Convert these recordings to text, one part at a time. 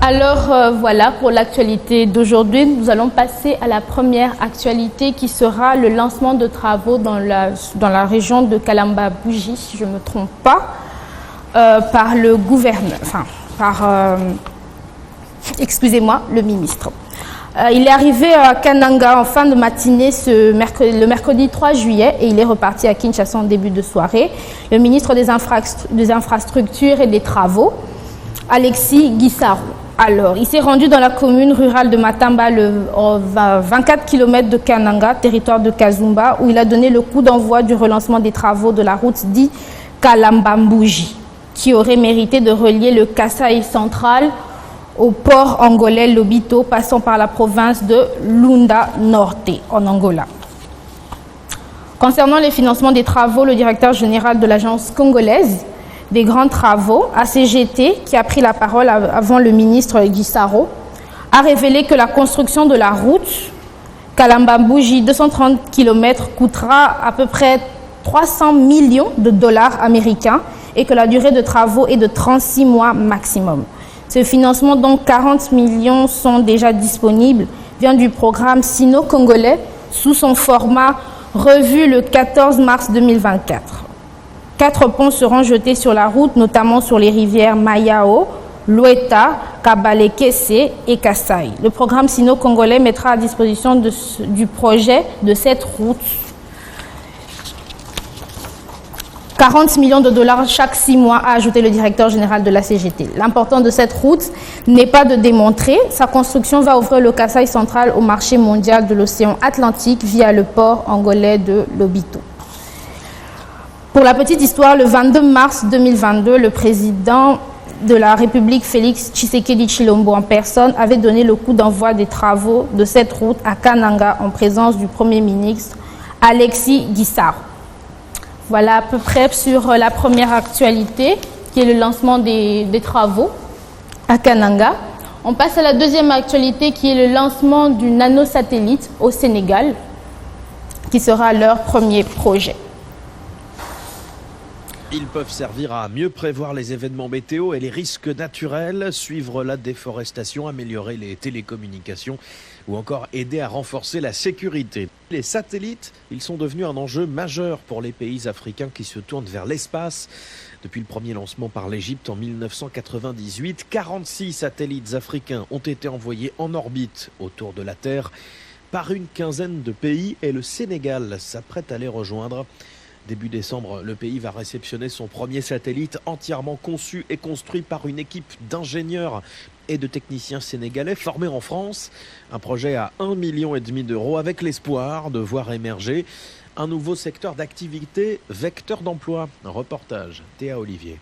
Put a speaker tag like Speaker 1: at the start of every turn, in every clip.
Speaker 1: Alors voilà pour l'actualité d'aujourd'hui. Nous allons passer à la première actualité qui sera le lancement de travaux dans la région de Kalamba-Bougie, si je ne me trompe pas, par le gouverneur, le ministre. Il est arrivé à Kananga en fin de matinée le mercredi 3 juillet et il est reparti à Kinshasa en début de soirée. Le ministre des Infrastructures et des Travaux, Alexis Guissaro. Alors, il s'est rendu dans la commune rurale de Matamba, 24 km de Kananga, territoire de Kazumba, où il a donné le coup d'envoi du relancement des travaux de la route dit Kalamba-Bougie, qui aurait mérité de relier le Kasaï central au port angolais Lobito, passant par la province de Lunda Norte, en Angola. Concernant les financements des travaux, le directeur général de l'agence congolaise des grands travaux, ACGT, qui a pris la parole avant le ministre Guissaro, a révélé que la construction de la route Kalamba-Bougie, 230 km, coûtera à peu près 300 millions de dollars américains et que la durée de travaux est de 36 mois maximum. Ce financement, dont 40 millions sont déjà disponibles, vient du programme sino-congolais sous son format revu le 14 mars 2024. 4 ponts seront jetés sur la route, notamment sur les rivières Mayao, Loeta, Kabale-Kesse et Kasaï. Le programme sino-congolais mettra à disposition du projet de cette route 40 millions de dollars chaque 6 mois, a ajouté le directeur général de la CGT. L'important de cette route n'est pas de démontrer. Sa construction va ouvrir le Kasaï central au marché mondial de l'océan Atlantique via le port angolais de Lobito. Pour la petite histoire, le 22 mars 2022, le président de la République, Félix Tshisekedi Tshilombo en personne, avait donné le coup d'envoi des travaux de cette route à Kananga en présence du Premier ministre Alexis Guissaro. Voilà à peu près sur la première actualité, qui est le lancement des travaux à Kananga. On passe à la deuxième actualité, qui est le lancement du nanosatellite au Sénégal, qui sera leur premier projet.
Speaker 2: Ils peuvent servir à mieux prévoir les événements météo et les risques naturels, suivre la déforestation, améliorer les télécommunications ou encore aider à renforcer la sécurité. Les satellites, ils sont devenus un enjeu majeur pour les pays africains qui se tournent vers l'espace. Depuis le premier lancement par l'Égypte en 1998, 46 satellites africains ont été envoyés en orbite autour de la Terre par une quinzaine de pays et le Sénégal s'apprête à les rejoindre. Début décembre, le pays va réceptionner son premier satellite entièrement conçu et construit par une équipe d'ingénieurs et de techniciens sénégalais formés en France. Un projet à 1,5 million d'euros avec l'espoir de voir émerger un nouveau secteur d'activité vecteur d'emploi. Un reportage, Théa Olivier.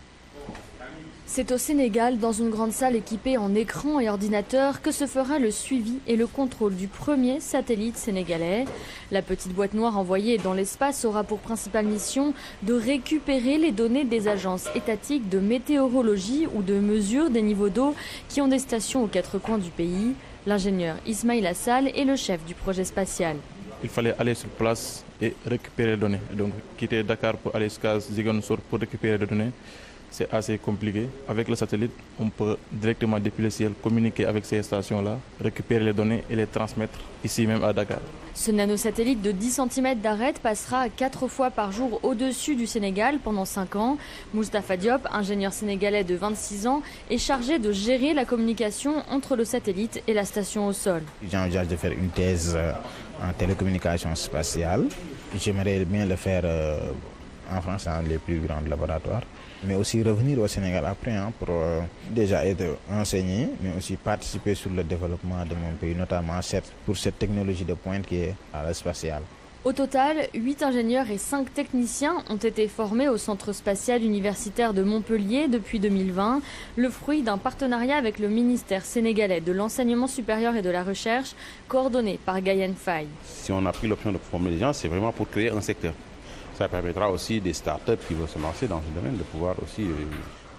Speaker 3: C'est au Sénégal, dans une grande salle équipée en écran et ordinateur, que se fera le suivi et le contrôle du premier satellite sénégalais. La petite boîte noire envoyée dans l'espace aura pour principale mission de récupérer les données des agences étatiques de météorologie ou de mesure des niveaux d'eau qui ont des stations aux 4 coins du pays. L'ingénieur Ismaïl Assal est le chef du projet spatial.
Speaker 4: Il fallait aller sur place et récupérer les données. Donc quitter Dakar pour aller jusqu'à Ziguinchor pour récupérer les données, c'est assez compliqué. Avec le satellite, on peut directement depuis le ciel communiquer avec ces stations-là, récupérer les données et les transmettre ici même à Dakar.
Speaker 3: Ce nanosatellite de 10 cm d'arête passera 4 fois par jour au-dessus du Sénégal pendant 5 ans. Moustapha Diop, ingénieur sénégalais de 26 ans, est chargé de gérer la communication entre le satellite et la station au sol.
Speaker 5: J'envisage de faire une thèse en télécommunication spatiale. J'aimerais bien le faire en France dans les plus grands laboratoires, mais aussi revenir au Sénégal après pour déjà être enseigné, mais aussi participer sur le développement de mon pays, notamment pour cette technologie de pointe qui est à spatiale.
Speaker 3: Au total, 8 ingénieurs et 5 techniciens ont été formés au Centre spatial universitaire de Montpellier depuis 2020, le fruit d'un partenariat avec le ministère sénégalais de l'enseignement supérieur et de la recherche, coordonné par Gayen Faye.
Speaker 6: Si on a pris l'option de former les gens, c'est vraiment pour créer un secteur. Ça permettra aussi des startups qui vont se lancer dans ce domaine de pouvoir aussi,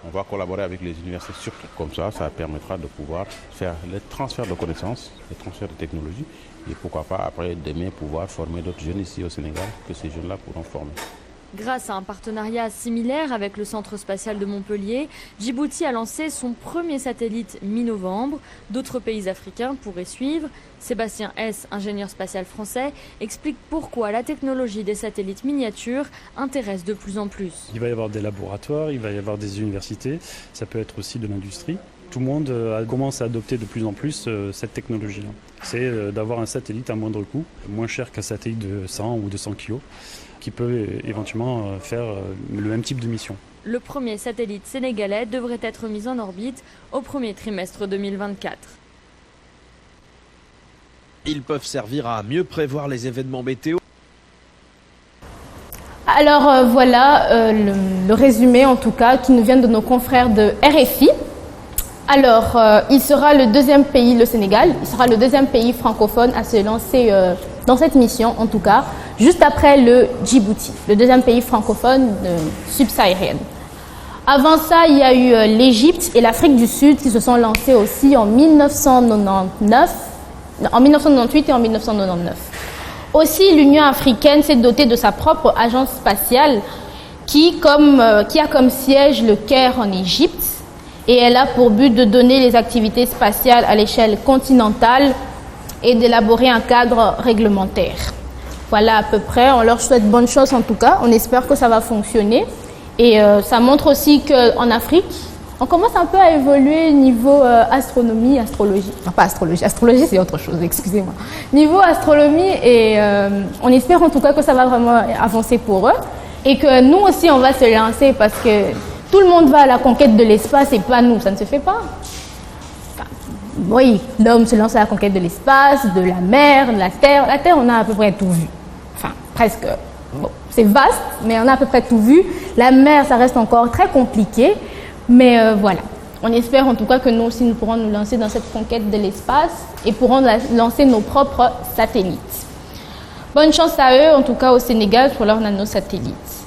Speaker 6: on va collaborer avec les universités surtout. Comme ça permettra de pouvoir faire le transfert de connaissances, le transfert de technologies et pourquoi pas après demain pouvoir former d'autres jeunes ici au Sénégal que ces jeunes-là pourront former.
Speaker 3: Grâce à un partenariat similaire avec le Centre spatial de Montpellier, Djibouti a lancé son premier satellite mi-novembre. D'autres pays africains pourraient suivre. Sébastien Hess, ingénieur spatial français, explique pourquoi la technologie des satellites miniatures intéresse de plus en plus.
Speaker 7: Il va y avoir des laboratoires, il va y avoir des universités, ça peut être aussi de l'industrie. Tout le monde commence à adopter de plus en plus cette technologie-là. C'est d'avoir un satellite à moindre coût, moins cher qu'un satellite de 100 ou 200 kg, qui peut éventuellement faire le même type de mission.
Speaker 3: Le premier satellite sénégalais devrait être mis en orbite au premier trimestre 2024.
Speaker 2: Ils peuvent servir à mieux prévoir les événements météo.
Speaker 1: Alors voilà le résumé en tout cas qui nous vient de nos confrères de RFI. Alors il sera le deuxième pays, le Sénégal, il sera le deuxième pays francophone à se lancer dans cette mission en tout cas, juste après le Djibouti, le deuxième pays francophone subsaharienne. Avant ça, il y a eu l'Égypte et l'Afrique du Sud qui se sont lancés aussi en 1998 et en 1999. Aussi, l'Union africaine s'est dotée de sa propre agence spatiale qui a comme siège le Caire en Égypte et elle a pour but de donner les activités spatiales à l'échelle continentale et d'élaborer un cadre réglementaire. Voilà à peu près, on leur souhaite bonne chance en tout cas, on espère que ça va fonctionner et ça montre aussi qu'en Afrique, on commence un peu à évoluer niveau astronomie, astrologie. Non, pas astrologie, astrologie c'est autre chose, excusez-moi. Niveau astronomie et on espère en tout cas que ça va vraiment avancer pour eux et que nous aussi on va se lancer parce que tout le monde va à la conquête de l'espace et pas nous, ça ne se fait pas. Enfin, oui, l'homme se lance à la conquête de l'espace, de la mer, de la terre. La terre, on a à peu près tout vu. Enfin, presque. Bon, c'est vaste, mais on a à peu près tout vu. La mer, ça reste encore très compliqué. Mais voilà, on espère en tout cas que nous aussi nous pourrons nous lancer dans cette conquête de l'espace et pourrons lancer nos propres satellites. Bonne chance à eux, en tout cas au Sénégal, pour leurs nanosatellites.